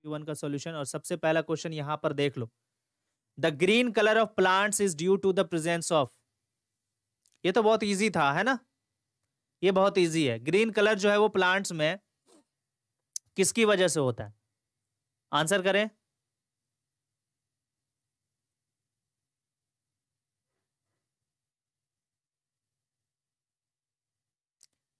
Q1 का solution. और सबसे पहला क्वेश्चन यहां पर देख लो, the green colour of plants is due to the presence of, ये तो बहुत इजी था, है ना, ये बहुत इजी है। ग्रीन कलर जो है वो प्लांट्स में किसकी वजह से होता है, आंसर करें।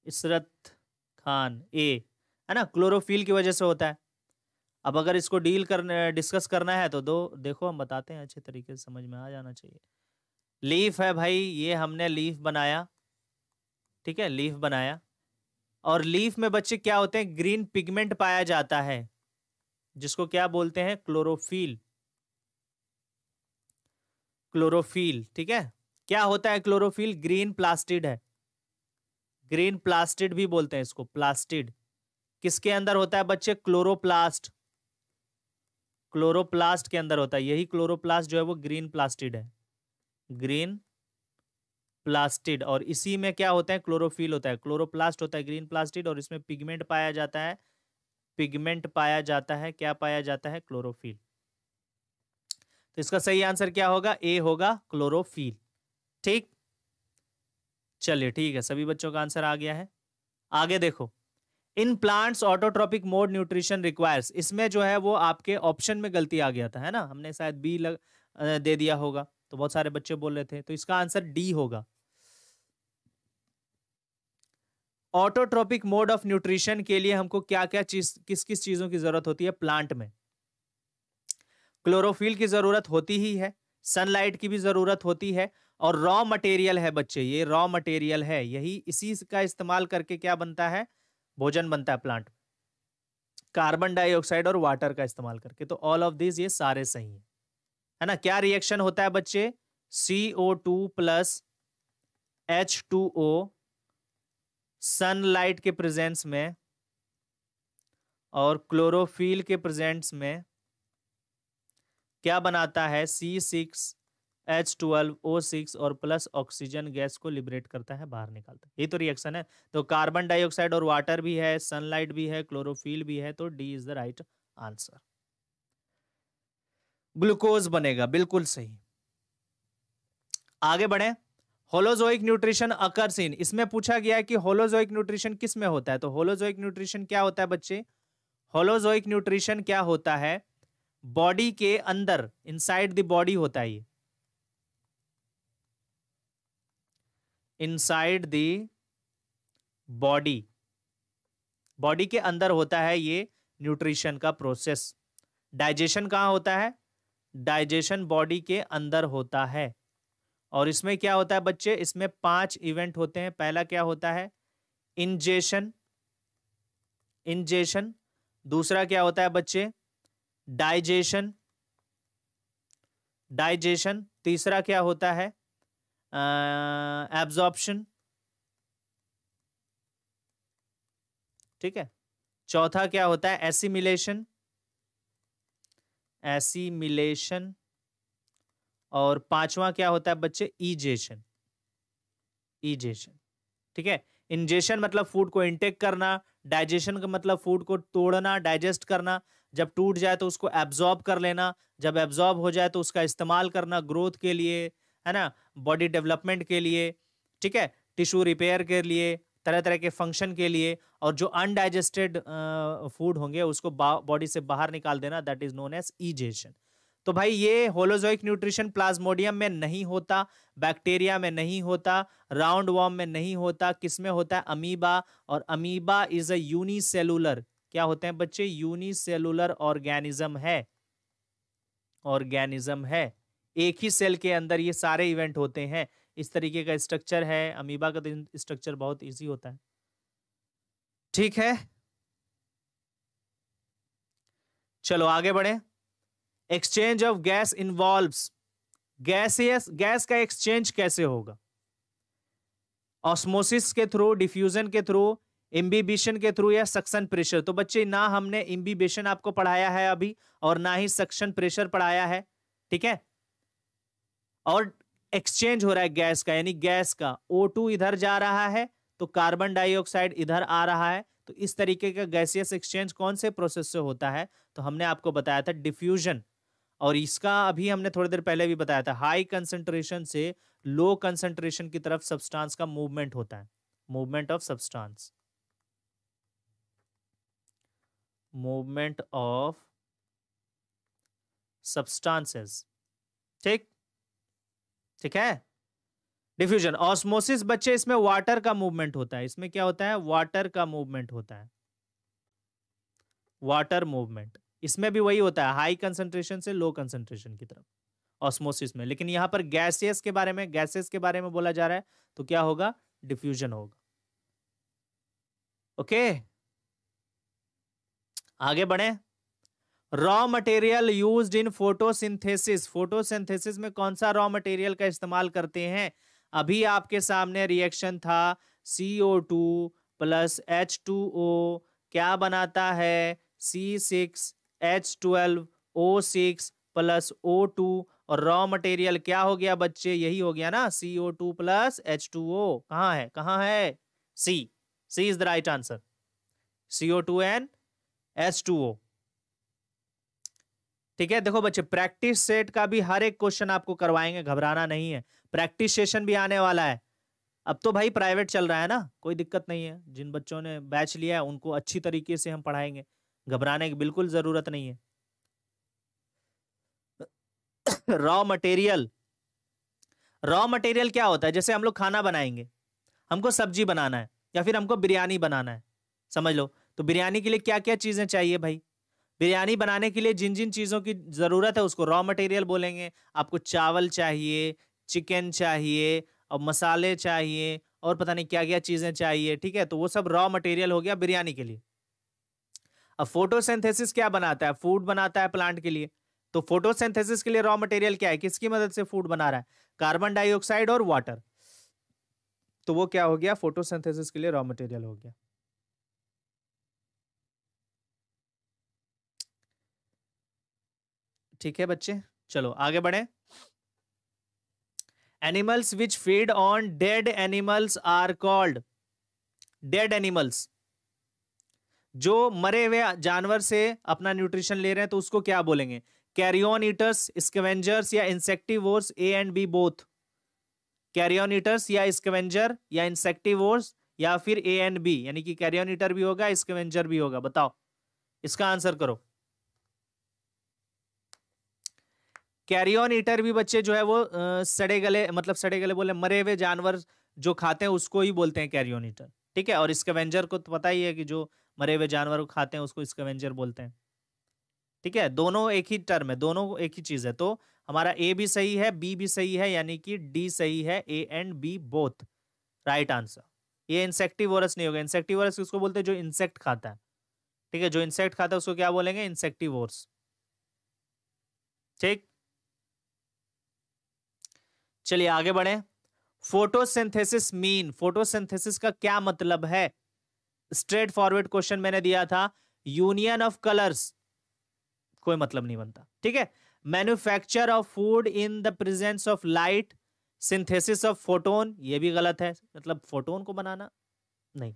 इशरत खान ए, है ना, क्लोरोफिल की वजह से होता है। अब अगर इसको डिस्कस करना है तो देखो हम बताते हैं, अच्छे तरीके से समझ में आ जाना चाहिए। लीफ है भाई, ये हमने लीफ बनाया, ठीक है, लीफ बनाया। और लीफ में बच्चे क्या होते हैं, ग्रीन पिगमेंट पाया जाता है, जिसको क्या बोलते हैं, क्लोरोफिल। क्लोरोफिल, ठीक है। क्या होता है क्लोरोफिल, ग्रीन प्लास्टिड है, ग्रीन प्लास्टिड भी बोलते हैं इसको, प्लास्टिड। किसके अंदर होता है बच्चे, क्लोरोप्लास्ट, क्लोरोप्लास्ट के अंदर होता है। यही क्लोरोप्लास्ट जो है वो ग्रीन प्लास्टिड है, ग्रीन प्लास्टिड। और इसी में क्या होता है, क्लोरोफिल होता है, क्लोरोप्लास्ट होता है ग्रीन प्लास्टिड। और इसमें पिगमेंट पाया जाता है, पिगमेंट पाया जाता है, क्या पाया जाता है, क्लोरोफिल। तो इसका सही आंसर क्या होगा, ए होगा, क्लोरोफिल। ठीक, चलिए ठीक है, सभी बच्चों का आंसर आ गया है। आगे देखो, in plants autotrophic mode nutrition requires, इसमें जो है वो आपके ऑप्शन में गलती आ गया था, है ना, हमने शायद बी दे दिया होगा, तो बहुत सारे बच्चे बोल रहे थे, तो इसका आंसर डी होगा। ऑटोट्रोपिक मोड ऑफ न्यूट्रिशन के लिए हमको क्या क्या चीज, किस किस चीजों की जरूरत होती है प्लांट में, क्लोरोफिल की जरूरत होती ही है, सनलाइट की भी जरूरत होती है, और रॉ मटेरियल है बच्चे, ये रॉ मटेरियल है, यही इसी का इस्तेमाल करके क्या बनता है, भोजन बनता है प्लांट, कार्बन डाइऑक्साइड और वाटर का इस्तेमाल करके। तो ऑल ऑफ दिस ये सारे सही है ना। क्या रिएक्शन होता है बच्चे, CO2 प्लस H2O सनलाइट के प्रेजेंस में और क्लोरोफिल के प्रेजेंस में क्या बनाता है, C6H12O6 और प्लस ऑक्सीजन गैस को लिबरेट करता है, बाहर निकालता है। ये तो रिएक्शन है। तो कार्बन डाइऑक्साइड और वाटर भी है, सनलाइट भी है, क्लोरोफिल भी है, तो D is the right answer. Glucose बनेगा, बिल्कुल सही। आगे बढ़े, होलोजोइक न्यूट्रिशन अकर्स इन, इसमें पूछा गया है कि होलोजोइक न्यूट्रिशन किस में होता है। तो होलोजोइक न्यूट्रिशन क्या होता है बच्चे, होलोजोइक न्यूट्रिशन क्या होता है, बॉडी के अंदर, इनसाइड द बॉडी होता है, ये इनसाइड द बॉडी, बॉडी के अंदर होता है ये न्यूट्रिशन का प्रोसेस। डाइजेशन कहां होता है, डाइजेशन बॉडी के अंदर होता है। और इसमें क्या होता है बच्चे, इसमें 5 इवेंट होते हैं। पहला क्या होता है, इंजेशन, इंजेशन। दूसरा क्या होता है बच्चे, डाइजेशन, डाइजेशन। तीसरा क्या होता है, एब्जॉर्प्शन, ठीक है। चौथा क्या होता है, एसिमिलेशन, एसिमिलेशन। और पांचवा क्या होता है बच्चे, ईजेशन, ईजेशन, ठीक है। इंजेशन मतलब फूड को इनटेक करना, डाइजेशन का मतलब फूड को तोड़ना, डाइजेस्ट करना, जब टूट जाए तो उसको एब्जॉर्ब कर लेना, जब एब्जॉर्ब हो जाए तो उसका इस्तेमाल करना ग्रोथ के लिए, है ना, बॉडी डेवलपमेंट के लिए, ठीक है, टिश्यू रिपेयर के लिए, तरह तरह के फंक्शन के लिए। और जो अनडाइजेस्टेड फूड होंगे उसको बॉडी से बाहर निकाल देना, that is known as egestion. तो भाई ये होलोजोइक न्यूट्रिशन प्लाज्मोडियम में नहीं होता, बैक्टीरिया में नहीं होता, राउंड वॉर्म में नहीं होता, किस में होता है, अमीबा। और अमीबा इज अ यूनिसेलुलर, क्या होते हैं बच्चे, यूनिसेलुलर ऑर्गेनिज्म है, ऑर्गेनिज्म है। एक ही सेल के अंदर ये सारे इवेंट होते हैं, इस तरीके का स्ट्रक्चर है। अमीबा का तो स्ट्रक्चर बहुत इजी होता है, ठीक है। चलो आगे बढ़े, exchange of gas involves, gas का एक्सचेंज कैसे होगा, ऑस्मोसिस के थ्रू, डिफ्यूजन के थ्रू, इम्बिबिशन के थ्रू, या सक्शन प्रेशर। तो बच्चे ना हमने इम्बिबिशन आपको पढ़ाया है अभी, और ना ही सक्शन प्रेशर पढ़ाया है, ठीक है। और एक्सचेंज हो रहा है गैस का, यानी गैस का O2 इधर जा रहा है तो कार्बन डाइऑक्साइड इधर आ रहा है, तो इस तरीके का गैसियस एक्सचेंज कौन से प्रोसेस से होता है? तो हमने आपको बताया था डिफ्यूजन, और इसका अभी हमने थोड़ी देर पहले भी बताया था, हाई कंसंट्रेशन से लो कंसंट्रेशन की तरफ सब्सटेंस का मूवमेंट होता है, movement of substance, movement of substances. ठीक, ठीक है। डिफ्यूजन, ऑस्मोसिस बच्चे, इसमें वाटर का मूवमेंट होता है, इसमें क्या होता है? वाटर का मूवमेंट होता है, वाटर मूवमेंट। इसमें भी वही होता है, हाई कंसंट्रेशन से लो कंसंट्रेशन की तरफ ऑस्मोसिस में। लेकिन यहां पर गैसेस के बारे में, गैसेस के बारे में बोला जा रहा है, तो क्या होगा? डिफ्यूजन होगा। ओके, आगे बढ़े। Raw material used in photosynthesis, photosynthesis में कौन सा रॉ मटेरियल का इस्तेमाल करते हैं? अभी आपके सामने रिएक्शन था, CO2 प्लस H2O क्या बनाता है? C6H12O6 प्लस O2, और रॉ मटेरियल क्या हो गया बच्चे? यही हो गया ना, CO2 प्लस H2O। कहाँ है, कहाँ है? C, C is the right answer, CO2 and H2O। ठीक है, देखो बच्चे, प्रैक्टिस सेट का भी हर एक क्वेश्चन आपको करवाएंगे, घबराना नहीं है। प्रैक्टिस सेशन भी आने वाला है। अब तो भाई प्राइवेट चल रहा है ना, कोई दिक्कत नहीं है। जिन बच्चों ने बैच लिया है उनको अच्छी तरीके से हम पढ़ाएंगे, घबराने की बिल्कुल जरूरत नहीं है। रॉ मटेरियल, रॉ मटेरियल क्या होता है? जैसे हम लोग खाना बनाएंगे, हमको सब्जी बनाना है या फिर हमको बिरयानी बनाना है, समझ लो, तो बिरयानी के लिए क्या क्या चीजें चाहिए भाई? बिरयानी बनाने के लिए जिन जिन चीजों की जरूरत है उसको रॉ मटेरियल बोलेंगे। आपको चावल चाहिए, चिकन चाहिए, और मसाले चाहिए, और पता नहीं क्या क्या चीजें चाहिए, ठीक है, तो वो सब रॉ मटेरियल हो गया बिरयानी के लिए। अब फोटोसिंथेसिस क्या बनाता है? फूड बनाता है प्लांट के लिए। तो फोटोसिंथेसिस के लिए रॉ मटेरियल क्या है? किसकी मदद से फूड बना रहा है? कार्बन डाइऑक्साइड और वाटर। तो वो क्या हो गया? फोटोसिंथेसिस के लिए रॉ मटेरियल हो गया। ठीक है बच्चे, चलो आगे बढ़े। Animals which feed on dead animals are called, dead animals, जो मरे हुए जानवर से अपना न्यूट्रिशन ले रहे हैं, तो उसको क्या बोलेंगे? कैरियन ईटर्स, स्कैवेंजर्स या insectivores? A and B both. Carrion eaters या स्कैवेंजर या इंसेक्टिवोर्स, या फिर ए एंड बी, यानी कि कैरियन ईटर भी होगा, स्कैवेंजर भी होगा। बताओ, इसका आंसर करो। कैरियन ईटर भी बच्चे जो है वो सड़े गले, मतलब सड़े गले बोले, मरे हुए जानवर जो खाते हैं उसको ही बोलते हैं कैरियन ईटर, ठीक है। और स्कैवेंजर को तो पता ही है कि जो मरे हुए जानवर को खाते हैं उसको स्कैवेंजर बोलते हैं, ठीक है। दोनों एक ही टर्म है, दोनों एक ही चीज है। तो हमारा ए भी सही है, बी भी सही है, यानी कि डी सही है, A and B both right answer. ये इंसेक्टिवोरस नहीं होगा। इंसेक्टिवोरस किसको बोलते हैं? जो इंसेक्ट खाता है, ठीक है, जो इंसेक्ट खाता है उसको क्या बोलेंगे? इंसेक्टिवोर्स। ठीक, चलिए आगे बढ़े। फोटोसिंथेसिस मीन, फोटोसिंथेसिस का क्या मतलब है? स्ट्रेट फॉरवर्ड क्वेश्चन मैंने दिया था, यूनियन ऑफ कलर्स, कोई मतलब नहीं बनता, ठीक है। Manufacture of food in the presence of light, synthesis of photon, ये भी गलत है, मतलब फोटोन को बनाना नहीं।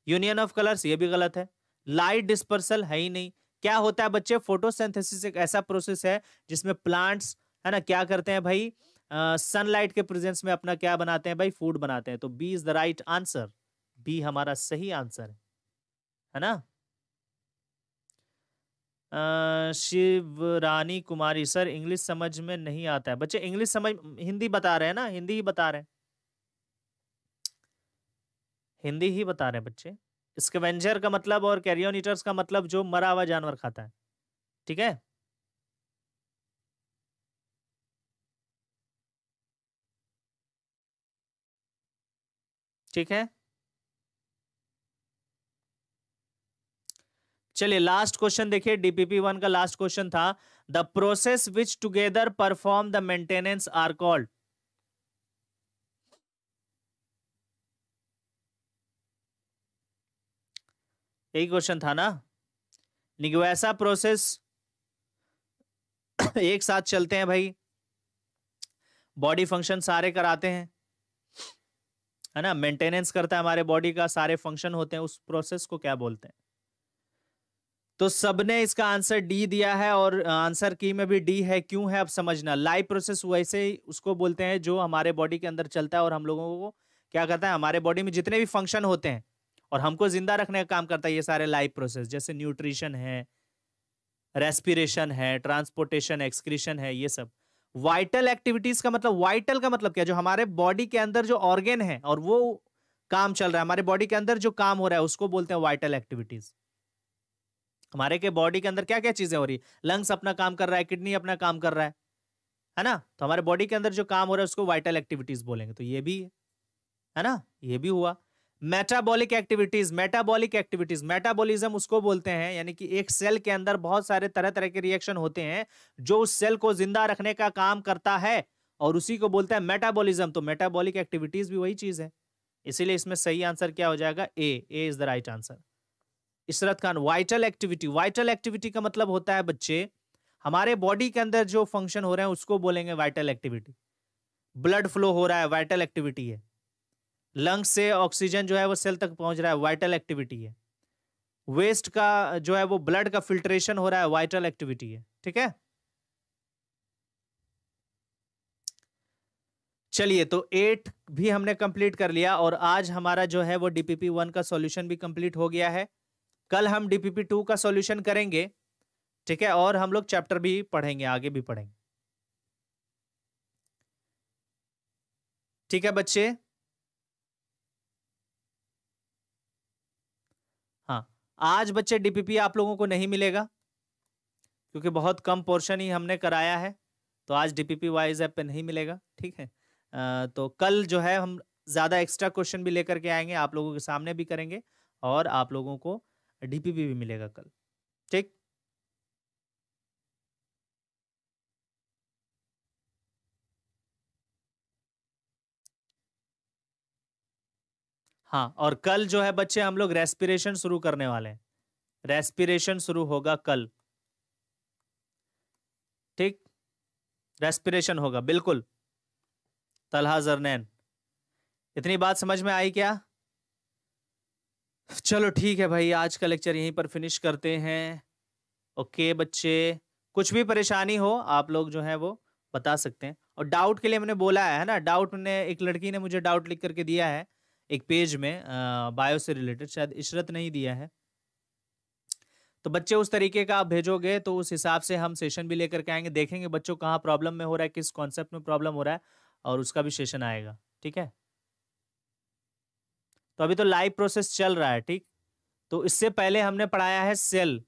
यूनियन ऑफ कलर्स, ये भी गलत है। लाइट डिस्पर्सल है ही नहीं। क्या होता है बच्चे? फोटोसिंथेसिस एक ऐसा प्रोसेस है जिसमें प्लांट्स, है ना, क्या करते हैं भाई? सनलाइट के प्रेजेंस में अपना क्या बनाते हैं भाई? फूड बनाते हैं। तो B is the right answer, B हमारा सही आंसर है ना। शिवरानी कुमारी, सर इंग्लिश समझ में नहीं आता है। बच्चे इंग्लिश समझ, हिंदी बता रहे हैं ना, हिंदी ही बता रहे हैं, हिंदी ही बता रहे हैं बच्चे। स्कैवेंजर का मतलब और कैरियन ईटर्स का मतलब जो मरा हुआ जानवर खाता है, ठीक है। ठीक है, चलिए लास्ट क्वेश्चन देखिए, डीपीपी 1 का लास्ट क्वेश्चन था, the process which together perform the maintenance are called. यही क्वेश्चन था ना। निग्वैसा, वैसा, प्रोसेस, एक साथ चलते हैं भाई, बॉडी फंक्शन सारे कराते हैं, है ना, मेंटेनेंस करता है हमारे बॉडी का, सारे फंक्शन होते हैं, उस प्रोसेस को क्या बोलते हैं? तो सबने इसका आंसर डी दिया है और आंसर की में भी डी है। क्यों है अब समझना। लाइव प्रोसेस वैसे ही उसको बोलते हैं जो हमारे बॉडी के अंदर चलता है और हम लोगों को क्या करता है, हमारे बॉडी में जितने भी फंक्शन होते हैं और हमको जिंदा रखने का काम करता है, ये सारे लाइव प्रोसेस, जैसे न्यूट्रिशन है, रेस्पिरेशन है, ट्रांसपोर्टेशन, एक्सक्रीशन है, ये सब। वाइटल एक्टिविटीज का मतलब, वाइटल का मतलब क्या, जो हमारे बॉडी के अंदर जो ऑर्गेन है और वो काम चल रहा है, हमारे बॉडी के अंदर जो काम हो रहा है उसको बोलते हैं वाइटल एक्टिविटीज। हमारे के बॉडी के अंदर क्या क्या चीजें हो रही है, लंग्स अपना काम कर रहा है, किडनी अपना काम कर रहा है ना, तो हमारे बॉडी के अंदर जो काम हो रहा है उसको वाइटल एक्टिविटीज बोलेंगे। तो ये भी है ना, ये भी हुआ। Metabolic activities, metabolic activities, metabolism उसको बोलते हैं, यानी कि एक सेल के अंदर बहुत सारे तरह तरह के रिएक्शन होते हैं जो उस सेल को जिंदा रखने का काम करता है और उसी को बोलते हैं मेटाबॉलिज्म। तो मेटाबॉलिक एक्टिविटीज भी वही चीज है, इसीलिए इसमें सही आंसर क्या हो जाएगा, A is the right answer. Ishrat Khan, vital activity, vital activity का मतलब होता है बच्चे हमारे बॉडी के अंदर जो फंक्शन हो रहे हैं उसको बोलेंगे वाइटल एक्टिविटी। ब्लड फ्लो हो रहा है, वाइटल एक्टिविटी है। लंग्स से ऑक्सीजन जो है वो सेल तक पहुंच रहा है, वाइटल एक्टिविटी है। वेस्ट का जो है वो ब्लड का फिल्ट्रेशन हो रहा है, वाइटल एक्टिविटी है। ठीक है, चलिए तो 8 भी हमने कंप्लीट कर लिया और आज हमारा जो है वो डीपीपी 1 का सॉल्यूशन भी कंप्लीट हो गया है। कल हम डीपीपी 2 का सॉल्यूशन करेंगे, ठीक है, और हम लोग चैप्टर भी पढ़ेंगे, आगे भी पढ़ेंगे। ठीक है बच्चे, हाँ आज बच्चे डीपीपी आप लोगों को नहीं मिलेगा क्योंकि बहुत कम पोर्शन ही हमने कराया है, तो आज डीपीपी वाइज ऐप पे नहीं मिलेगा। ठीक है, तो कल जो है हम ज्यादा एक्स्ट्रा क्वेश्चन भी लेकर के आएंगे, आप लोगों के सामने भी करेंगे और आप लोगों को डीपीपी भी मिलेगा कल। ठीक, हाँ और कल जो है बच्चे हम लोग रेस्पिरेशन शुरू करने वाले हैं, रेस्पिरेशन शुरू होगा कल। ठीक, रेस्पिरेशन होगा बिल्कुल। तलहा जरनैन, इतनी बात समझ में आई क्या? चलो ठीक है भाई, आज का लेक्चर यहीं पर फिनिश करते हैं। ओके बच्चे, कुछ भी परेशानी हो आप लोग जो है वो बता सकते हैं, और डाउट के लिए मैंने बोला है ना, डाउट ने एक लड़की ने मुझे डाउट लिख करके दिया है एक पेज में बायो से रिलेटेड, शायद इशरत नहीं दिया है। तो बच्चे उस तरीके का आप भेजोगे तो उस हिसाब से हम सेशन भी लेकर के आएंगे, देखेंगे बच्चों कहाँ प्रॉब्लम में हो रहा है, किस कॉन्सेप्ट में प्रॉब्लम हो रहा है, और उसका भी सेशन आएगा। ठीक है, तो अभी तो लाइव प्रोसेस चल रहा है। ठीक, तो इससे पहले हमने पढ़ाया है सेल,